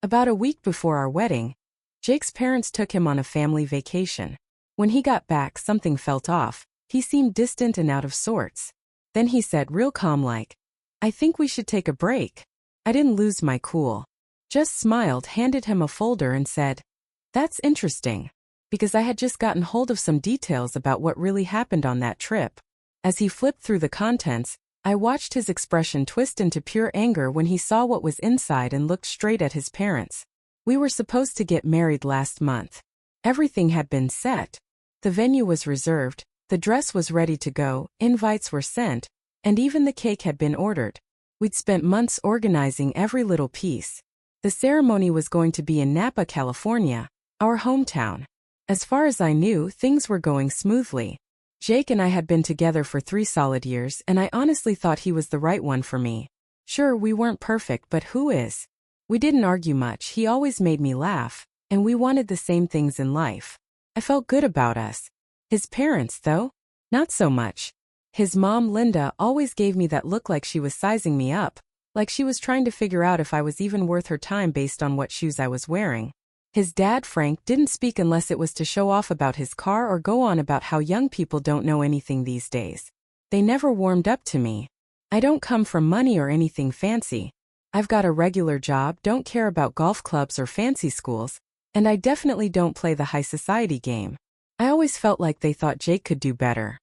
About a week before our wedding, Jake's parents took him on a family vacation. When he got back, something felt off. He seemed distant and out of sorts. Then he said real calm like, "I think we should take a break." I didn't lose my cool. Just smiled, handed him a folder and said, "That's interesting." Because I had just gotten hold of some details about what really happened on that trip. As he flipped through the contents, I watched his expression twist into pure anger when he saw what was inside and looked straight at his parents. We were supposed to get married last month. Everything had been set. The venue was reserved, the dress was ready to go, invites were sent, and even the cake had been ordered. We'd spent months organizing every little piece. The ceremony was going to be in Napa, California, our hometown. As far as I knew, things were going smoothly. Jake and I had been together for 3 solid years, and I honestly thought he was the right one for me. Sure, we weren't perfect, but who is? We didn't argue much, he always made me laugh, and we wanted the same things in life. I felt good about us. His parents, though? Not so much. His mom, Linda, always gave me that look like she was sizing me up, like she was trying to figure out if I was even worth her time based on what shoes I was wearing. His dad, Frank, didn't speak unless it was to show off about his car or go on about how young people don't know anything these days. They never warmed up to me. I don't come from money or anything fancy. I've got a regular job, don't care about golf clubs or fancy schools, and I definitely don't play the high society game. I always felt like they thought Jake could do better.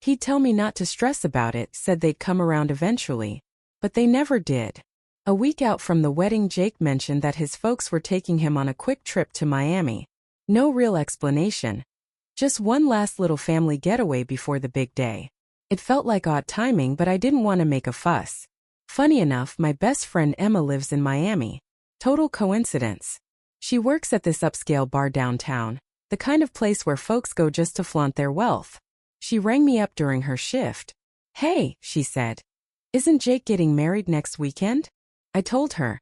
He'd tell me not to stress about it, said they'd come around eventually. But they never did. A week out from the wedding, Jake mentioned that his folks were taking him on a quick trip to Miami. No real explanation. Just one last little family getaway before the big day. It felt like odd timing, but I didn't want to make a fuss. Funny enough, my best friend Emma lives in Miami. Total coincidence. She works at this upscale bar downtown, the kind of place where folks go just to flaunt their wealth. She rang me up during her shift. "Hey," she said. "Isn't Jake getting married next weekend?" I told her.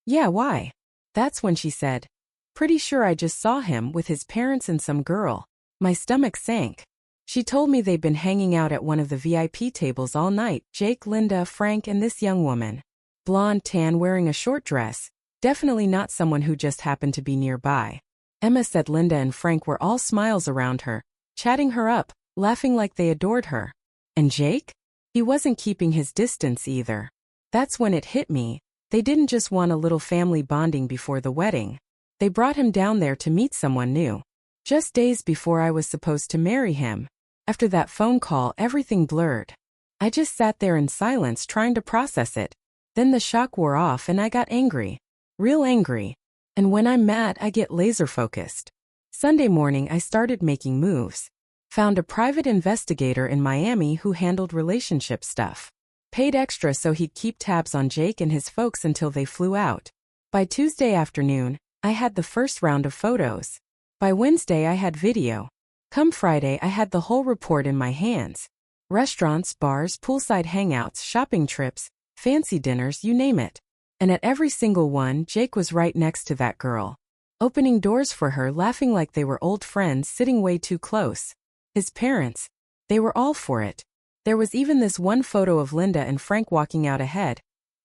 "Yeah, why?" That's when she said, "Pretty sure I just saw him with his parents and some girl." My stomach sank. She told me they'd been hanging out at one of the VIP tables all night, Jake, Linda, Frank, and this young woman. Blonde, tan, wearing a short dress. Definitely not someone who just happened to be nearby. Emma said Linda and Frank were all smiles around her, chatting her up, laughing like they adored her. And Jake? He wasn't keeping his distance either. That's when it hit me. They didn't just want a little family bonding before the wedding. They brought him down there to meet someone new. Just days before I was supposed to marry him. After that phone call, everything blurred. I just sat there in silence trying to process it. Then the shock wore off and I got angry. Real angry. And when I'm mad, I get laser focused. Sunday morning, I started making moves. Found a private investigator in Miami who handled relationship stuff. Paid extra so he'd keep tabs on Jake and his folks until they flew out. By Tuesday afternoon, I had the first round of photos. By Wednesday, I had video. Come Friday, I had the whole report in my hands. Restaurants, bars, poolside hangouts, shopping trips, fancy dinners, you name it. And at every single one, Jake was right next to that girl. Opening doors for her, laughing like they were old friends, sitting way too close. His parents, they were all for it. There was even this one photo of Linda and Frank walking out ahead,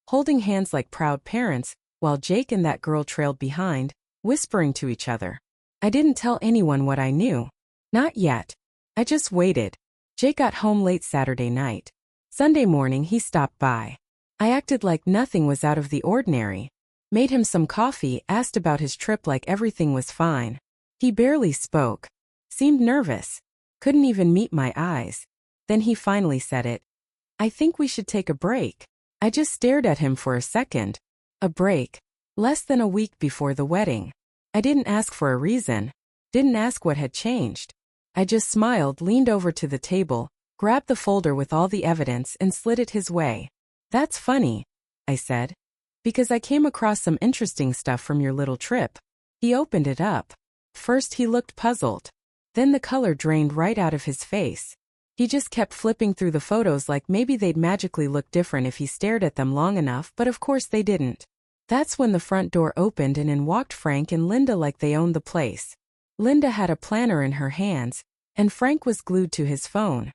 holding hands like proud parents, while Jake and that girl trailed behind, whispering to each other. I didn't tell anyone what I knew. Not yet. I just waited. Jake got home late Saturday night. Sunday morning he stopped by. I acted like nothing was out of the ordinary. Made him some coffee, asked about his trip like everything was fine. He barely spoke. Seemed nervous. Couldn't even meet my eyes. Then he finally said it. "I think we should take a break." I just stared at him for a second. A break. Less than a week before the wedding. I didn't ask for a reason. Didn't ask what had changed. I just smiled, leaned over to the table, grabbed the folder with all the evidence and slid it his way. "That's funny," I said. "Because I came across some interesting stuff from your little trip." He opened it up. First he looked puzzled. Then the color drained right out of his face. He just kept flipping through the photos like maybe they'd magically look different if he stared at them long enough, but of course they didn't. That's when the front door opened and in walked Frank and Linda like they owned the place. Linda had a planner in her hands, and Frank was glued to his phone.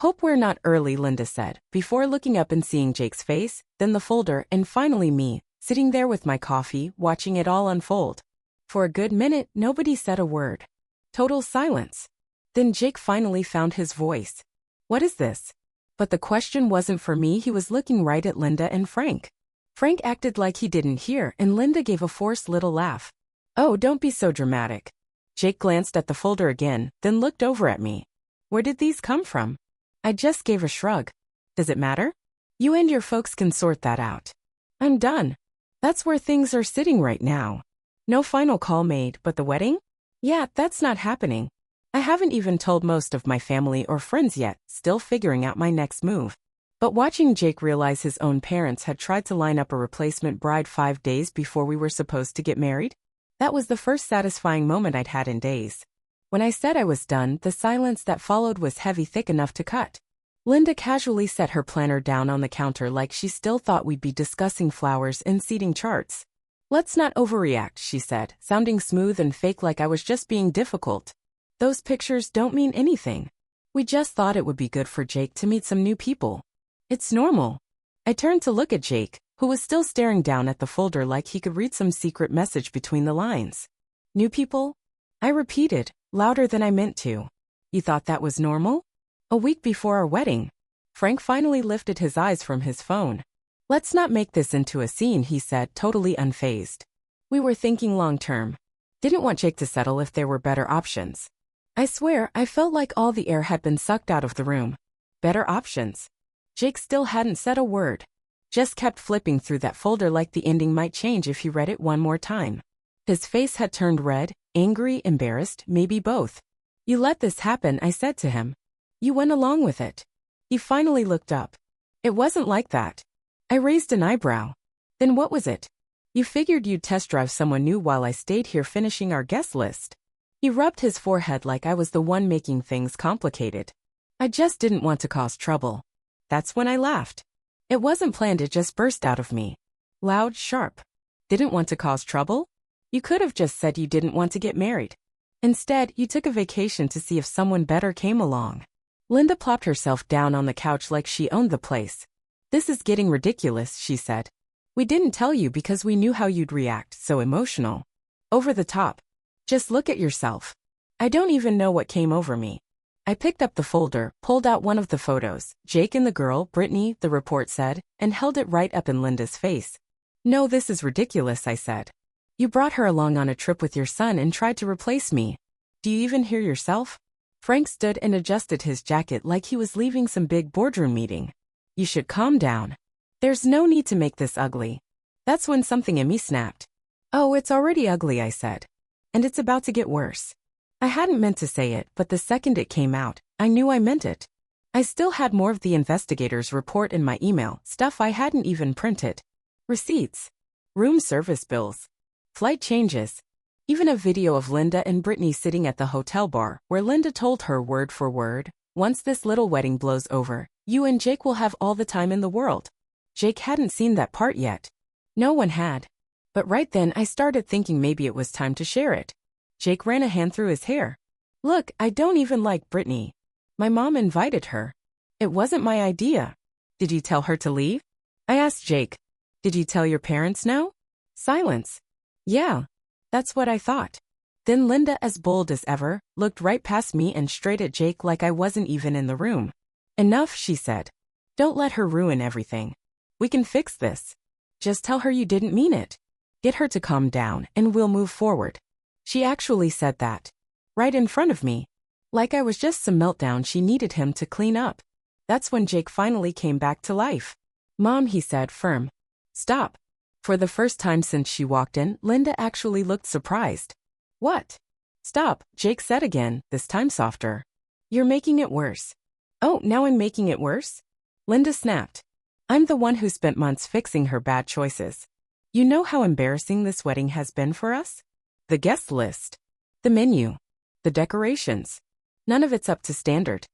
"Hope we're not early," Linda said, before looking up and seeing Jake's face, then the folder, and finally me, sitting there with my coffee, watching it all unfold. For a good minute, nobody said a word. Total silence. Then Jake finally found his voice. What is this? But the question wasn't for me, he was looking right at Linda and Frank. Frank acted like he didn't hear, and Linda gave a forced little laugh. Oh, don't be so dramatic. Jake glanced at the folder again, then looked over at me. Where did these come from? I just gave a shrug. Does it matter? You and your folks can sort that out. I'm done. That's where things are sitting right now. No final call made, but the wedding? Yeah, that's not happening. I haven't even told most of my family or friends yet, still figuring out my next move. But watching Jake realize his own parents had tried to line up a replacement bride 5 days before we were supposed to get married, that was the first satisfying moment I'd had in days. When I said I was done, the silence that followed was heavy, thick enough to cut. Linda casually set her planner down on the counter like she still thought we'd be discussing flowers and seating charts. Let's not overreact, she said, sounding smooth and fake like I was just being difficult. Those pictures don't mean anything. We just thought it would be good for Jake to meet some new people. It's normal. I turned to look at Jake, who was still staring down at the folder like he could read some secret message between the lines. New people? I repeated, louder than I meant to. You thought that was normal? A week before our wedding. Frank finally lifted his eyes from his phone. Let's not make this into a scene, he said, totally unfazed. We were thinking long-term. Didn't want Jake to settle if there were better options. I swear, I felt like all the air had been sucked out of the room. Better options. Jake still hadn't said a word. Just kept flipping through that folder like the ending might change if he read it one more time. His face had turned red, angry, embarrassed, maybe both. You let this happen, I said to him. You went along with it. He finally looked up. It wasn't like that. I raised an eyebrow. Then what was it? You figured you'd test drive someone new while I stayed here finishing our guest list. He rubbed his forehead like I was the one making things complicated. I just didn't want to cause trouble. That's when I laughed. It wasn't planned, it just burst out of me. Loud, sharp. Didn't want to cause trouble? You could have just said you didn't want to get married. Instead, you took a vacation to see if someone better came along. Linda plopped herself down on the couch like she owned the place. This is getting ridiculous, she said. We didn't tell you because we knew how you'd react, so emotional. Over the top. Just look at yourself. I don't even know what came over me. I picked up the folder, pulled out one of the photos, Jake and the girl, Brittany, the report said, and held it right up in Linda's face. No, this is ridiculous, I said. You brought her along on a trip with your son and tried to replace me. Do you even hear yourself? Frank stood and adjusted his jacket like he was leaving some big boardroom meeting. You should calm down. There's no need to make this ugly. That's when something in me snapped. Oh, it's already ugly, I said. And it's about to get worse. I hadn't meant to say it, but the second it came out, I knew I meant it. I still had more of the investigator's report in my email, stuff I hadn't even printed. Receipts. Room service bills. Flight changes. Even a video of Linda and Brittany sitting at the hotel bar, where Linda told her word for word, once this little wedding blows over, you and Jake will have all the time in the world. Jake hadn't seen that part yet. No one had. But right then I started thinking maybe it was time to share it. Jake ran a hand through his hair. Look, I don't even like Brittany. My mom invited her. It wasn't my idea. Did you tell her to leave? I asked Jake. Did you tell your parents now? Silence. Yeah. That's what I thought. Then Linda, as bold as ever, looked right past me and straight at Jake like I wasn't even in the room. Enough, she said. Don't let her ruin everything. We can fix this. Just tell her you didn't mean it. Get her to calm down and we'll move forward. She actually said that. Right in front of me. Like I was just some meltdown she needed him to clean up. That's when Jake finally came back to life. Mom, he said, firm. Stop. For the first time since she walked in, Linda actually looked surprised. What? Stop, Jake said again, this time softer. You're making it worse. Oh, now I'm making it worse? Linda snapped. I'm the one who spent months fixing her bad choices. You know how embarrassing this wedding has been for us? The guest list. The menu. The decorations. None of it's up to standard.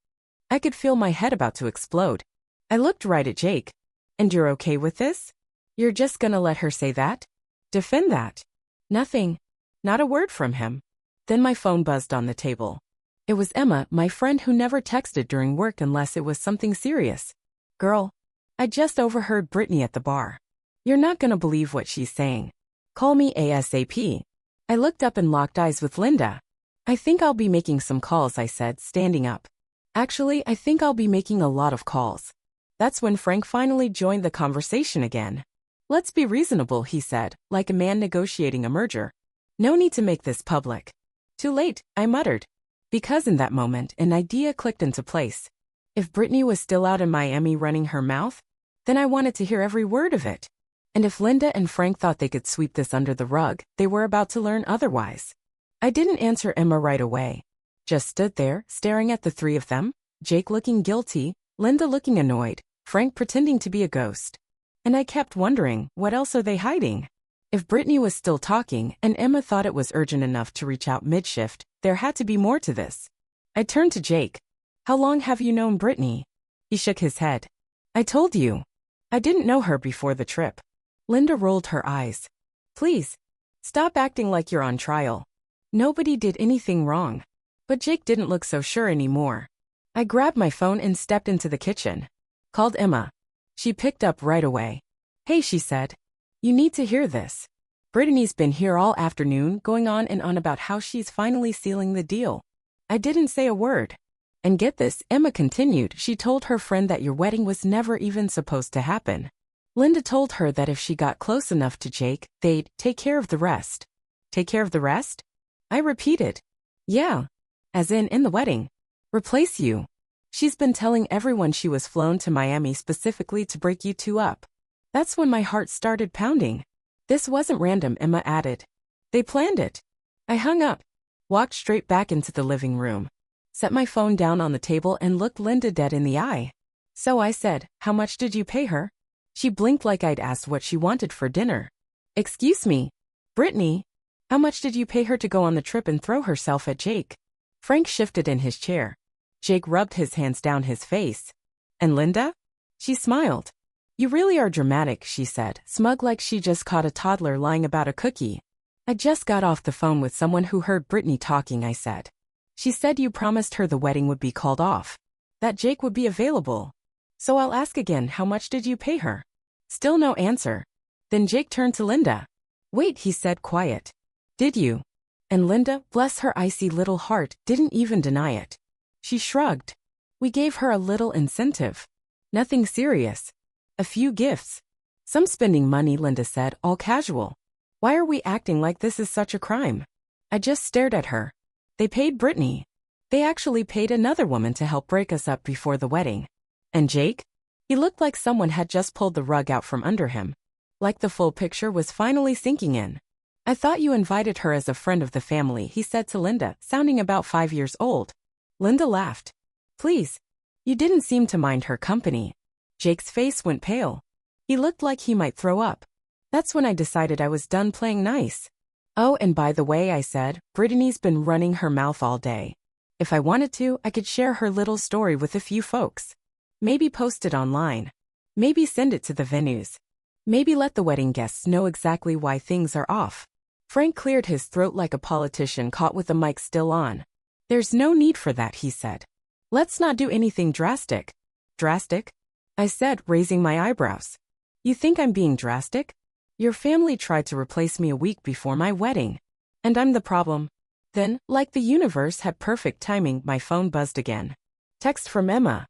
I could feel my head about to explode. I looked right at Jake. And you're okay with this? You're just gonna let her say that? Defend that? Nothing. Not a word from him. Then my phone buzzed on the table. It was Emma, my friend who never texted during work unless it was something serious. Girl, I just overheard Brittany at the bar. You're not gonna believe what she's saying. Call me ASAP. I looked up and locked eyes with Linda. I think I'll be making some calls, I said, standing up. Actually, I think I'll be making a lot of calls. That's when Frank finally joined the conversation again. Let's be reasonable, he said, like a man negotiating a merger. No need to make this public. Too late, I muttered. Because in that moment, an idea clicked into place. If Brittany was still out in Miami running her mouth, then I wanted to hear every word of it. And if Linda and Frank thought they could sweep this under the rug, they were about to learn otherwise. I didn't answer Emma right away. Just stood there, staring at the three of them, Jake looking guilty, Linda looking annoyed, Frank pretending to be a ghost. And I kept wondering, what else are they hiding? If Brittany was still talking and Emma thought it was urgent enough to reach out mid-shift, there had to be more to this. I turned to Jake. How long have you known Brittany? He shook his head. I told you. I didn't know her before the trip. Linda rolled her eyes. Please, stop acting like you're on trial. Nobody did anything wrong. But Jake didn't look so sure anymore. I grabbed my phone and stepped into the kitchen. Called Emma. She picked up right away. Hey, she said. You need to hear this. Brittany's been here all afternoon going on and on about how she's finally sealing the deal. I didn't say a word. And get this, Emma continued, she told her friend that your wedding was never even supposed to happen. Linda told her that if she got close enough to Jake, they'd take care of the rest. Take care of the rest? I repeated. Yeah. As in the wedding. Replace you. She's been telling everyone she was flown to Miami specifically to break you two up. That's when my heart started pounding. This wasn't random, Emma added. They planned it. I hung up, walked straight back into the living room, set my phone down on the table and looked Linda dead in the eye. So I said, how much did you pay her? She blinked like I'd asked what she wanted for dinner. Excuse me, Brittany, how much did you pay her to go on the trip and throw herself at Jake? Frank shifted in his chair. Jake rubbed his hands down his face. And Linda? She smiled. You really are dramatic, she said, smug like she just caught a toddler lying about a cookie. I just got off the phone with someone who heard Brittany talking, I said. She said you promised her the wedding would be called off. That Jake would be available. So I'll ask again, how much did you pay her? Still no answer. Then Jake turned to Linda. Wait, he said, quiet. Did you? And Linda, bless her icy little heart, didn't even deny it. She shrugged. We gave her a little incentive. Nothing serious. A few gifts. Some spending money, Linda said, all casual. Why are we acting like this is such a crime? I just stared at her. They paid Brittany. They actually paid another woman to help break us up before the wedding. And Jake? He looked like someone had just pulled the rug out from under him. Like the full picture was finally sinking in. I thought you invited her as a friend of the family, he said to Linda, sounding about 5 years old. Linda laughed. Please. You didn't seem to mind her company. Jake's face went pale. He looked like he might throw up. That's when I decided I was done playing nice. Oh, and by the way, I said, Brittany's been running her mouth all day. If I wanted to, I could share her little story with a few folks. Maybe post it online. Maybe send it to the venues. Maybe let the wedding guests know exactly why things are off. Frank cleared his throat like a politician caught with the mic still on. There's no need for that, he said. Let's not do anything drastic. Drastic? I said, raising my eyebrows. You think I'm being drastic? Your family tried to replace me a week before my wedding. And I'm the problem. Then, like the universe had perfect timing, my phone buzzed again. Text from Emma.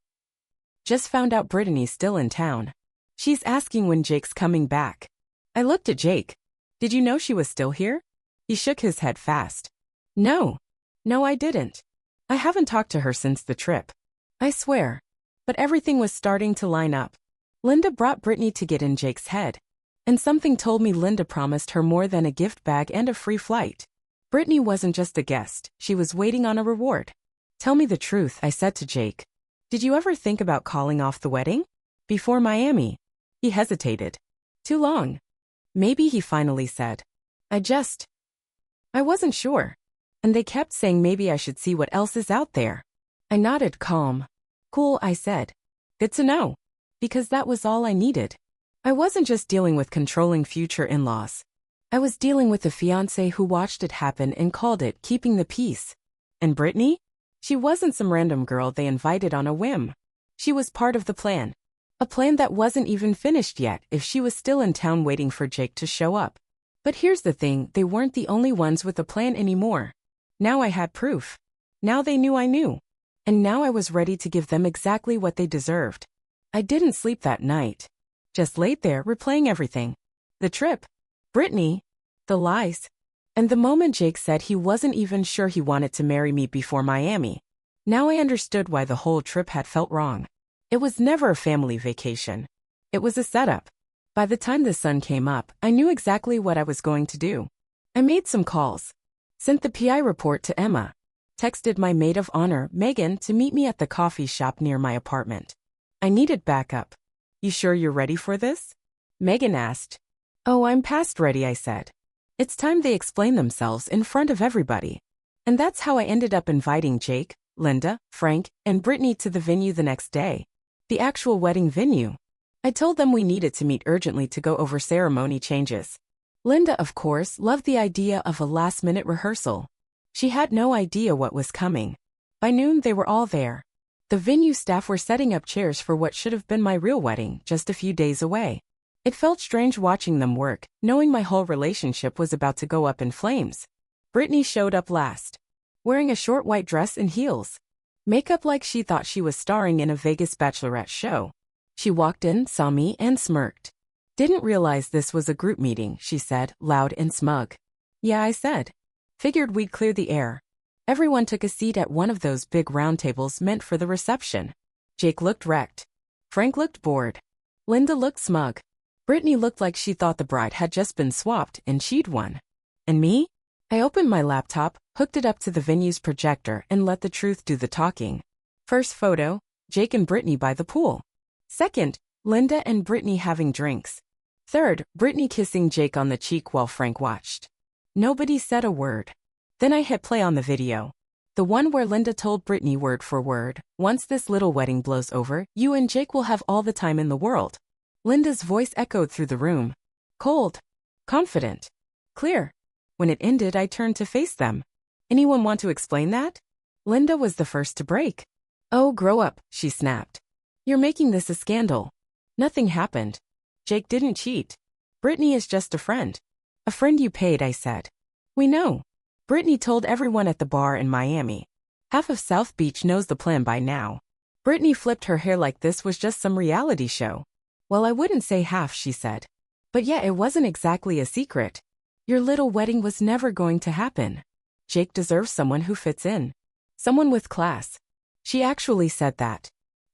Just found out Brittany's still in town. She's asking when Jake's coming back. I looked at Jake. Did you know she was still here? He shook his head fast. No. No, I didn't. I haven't talked to her since the trip. I swear. But everything was starting to line up. Linda brought Brittany to get in Jake's head. And something told me Linda promised her more than a gift bag and a free flight. Brittany wasn't just a guest, she was waiting on a reward. Tell me the truth, I said to Jake. Did you ever think about calling off the wedding? Before Miami. He hesitated. Too long. Maybe, he finally said. I wasn't sure. And they kept saying maybe I should see what else is out there. I nodded, calm. Cool, I said. Good to know. Because that was all I needed. I wasn't just dealing with controlling future in-laws. I was dealing with a fiancé who watched it happen and called it keeping the peace. And Brittany? She wasn't some random girl they invited on a whim. She was part of the plan. A plan that wasn't even finished yet if she was still in town waiting for Jake to show up. But here's the thing, they weren't the only ones with a plan anymore. Now I had proof. Now they knew I knew. And now I was ready to give them exactly what they deserved. I didn't sleep that night. Just laid there replaying everything. The trip. Brittany. The lies. And the moment Jake said he wasn't even sure he wanted to marry me before Miami. Now I understood why the whole trip had felt wrong. It was never a family vacation. It was a setup. By the time the sun came up, I knew exactly what I was going to do. I made some calls. Sent the PI report to Emma. Texted my maid of honor, Megan, to meet me at the coffee shop near my apartment. I needed backup. You sure you're ready for this? Megan asked. Oh, I'm past ready, I said. It's time they explain themselves in front of everybody. And that's how I ended up inviting Jake, Linda, Frank, and Brittany to the venue the next day. The actual wedding venue. I told them we needed to meet urgently to go over ceremony changes. Linda, of course, loved the idea of a last-minute rehearsal. She had no idea what was coming. By noon, they were all there. The venue staff were setting up chairs for what should have been my real wedding, just a few days away. It felt strange watching them work, knowing my whole relationship was about to go up in flames. Brittany showed up last, wearing a short white dress and heels. Makeup like she thought she was starring in a Vegas bachelorette show. She walked in, saw me, and smirked. Didn't realize this was a group meeting, she said, loud and smug. Yeah, I said. Figured we'd clear the air. Everyone took a seat at one of those big round tables meant for the reception. Jake looked wrecked. Frank looked bored. Linda looked smug. Brittany looked like she thought the bride had just been swapped and she'd won. And me? I opened my laptop, hooked it up to the venue's projector, and let the truth do the talking. First photo, Jake and Brittany by the pool. Second, Linda and Brittany having drinks. Third, Brittany kissing Jake on the cheek while Frank watched. Nobody said a word. Then I hit play on the video. The one where Linda told Brittany word for word, once this little wedding blows over, you and Jake will have all the time in the world. Linda's voice echoed through the room. Cold. Confident. Clear. When it ended, I turned to face them. Anyone want to explain that? Linda was the first to break. Oh, grow up, she snapped. You're making this a scandal. Nothing happened. Jake didn't cheat. Brittany is just a friend. A friend you paid, I said. We know. Brittany told everyone at the bar in Miami. Half of South Beach knows the plan by now. Brittany flipped her hair like this was just some reality show. Well, I wouldn't say half, she said. But yeah, it wasn't exactly a secret. Your little wedding was never going to happen. Jake deserves someone who fits in. Someone with class. She actually said that.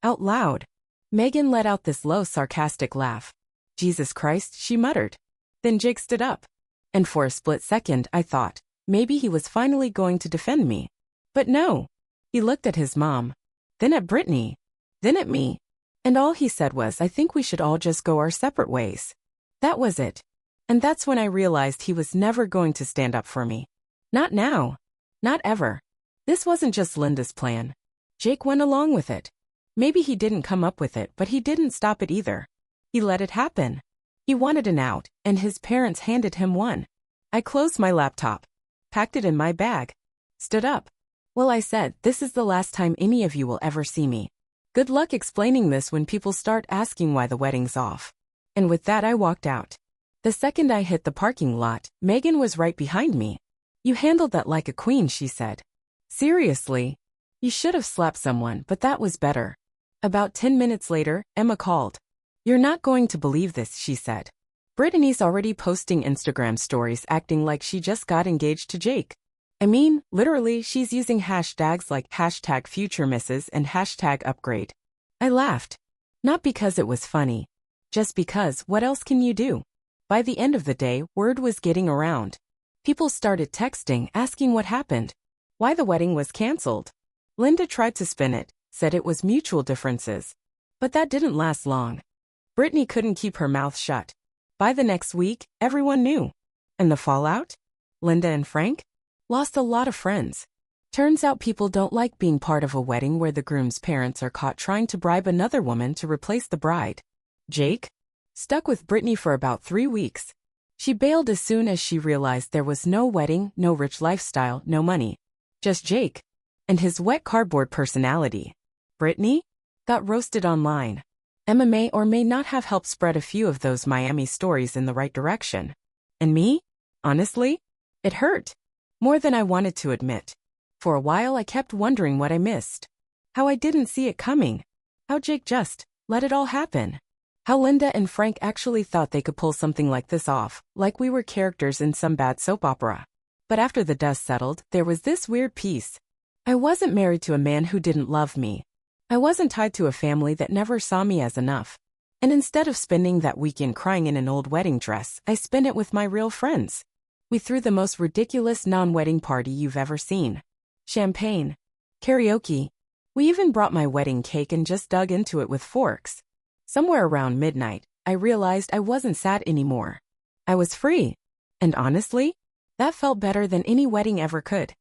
Out loud. Megan let out this low, sarcastic laugh. Jesus Christ, she muttered. Then Jake stood up. And for a split second, I thought, maybe he was finally going to defend me. But no. He looked at his mom. Then at Brittany. Then at me. And all he said was, I think we should all just go our separate ways. That was it. And that's when I realized he was never going to stand up for me. Not now. Not ever. This wasn't just Linda's plan. Jake went along with it. Maybe he didn't come up with it, but he didn't stop it either. He let it happen. He wanted an out, and his parents handed him one. I closed my laptop, packed it in my bag, stood up. Well, I said, this is the last time any of you will ever see me. Good luck explaining this when people start asking why the wedding's off. And with that, I walked out. The second I hit the parking lot, Megan was right behind me. You handled that like a queen, she said. Seriously? You should have slapped someone, but that was better. About 10 minutes later, Emma called. You're not going to believe this, she said. Brittany's already posting Instagram stories acting like she just got engaged to Jake. I mean, literally, she's using hashtags like #future_misses and #upgrade. I laughed. Not because it was funny. Just because, what else can you do? By the end of the day, word was getting around. People started texting, asking what happened. Why the wedding was canceled. Linda tried to spin it, said it was mutual differences. But that didn't last long. Brittany couldn't keep her mouth shut. By the next week, everyone knew. And the fallout? Linda and Frank lost a lot of friends. Turns out people don't like being part of a wedding where the groom's parents are caught trying to bribe another woman to replace the bride. Jake stuck with Brittany for about 3 weeks. She bailed as soon as she realized there was no wedding, no rich lifestyle, no money. Just Jake. And his wet cardboard personality. Brittany got roasted online. Emma may or may not have helped spread a few of those Miami stories in the right direction. And me? Honestly? It hurt. More than I wanted to admit. For a while I kept wondering what I missed. How I didn't see it coming. How Jake just let it all happen. How Linda and Frank actually thought they could pull something like this off, like we were characters in some bad soap opera. But after the dust settled, there was this weird piece. I wasn't married to a man who didn't love me. I wasn't tied to a family that never saw me as enough. And instead of spending that weekend crying in an old wedding dress, I spent it with my real friends. We threw the most ridiculous non-wedding party you've ever seen. Champagne. Karaoke. We even brought my wedding cake and just dug into it with forks. Somewhere around midnight, I realized I wasn't sad anymore. I was free. And honestly, that felt better than any wedding ever could.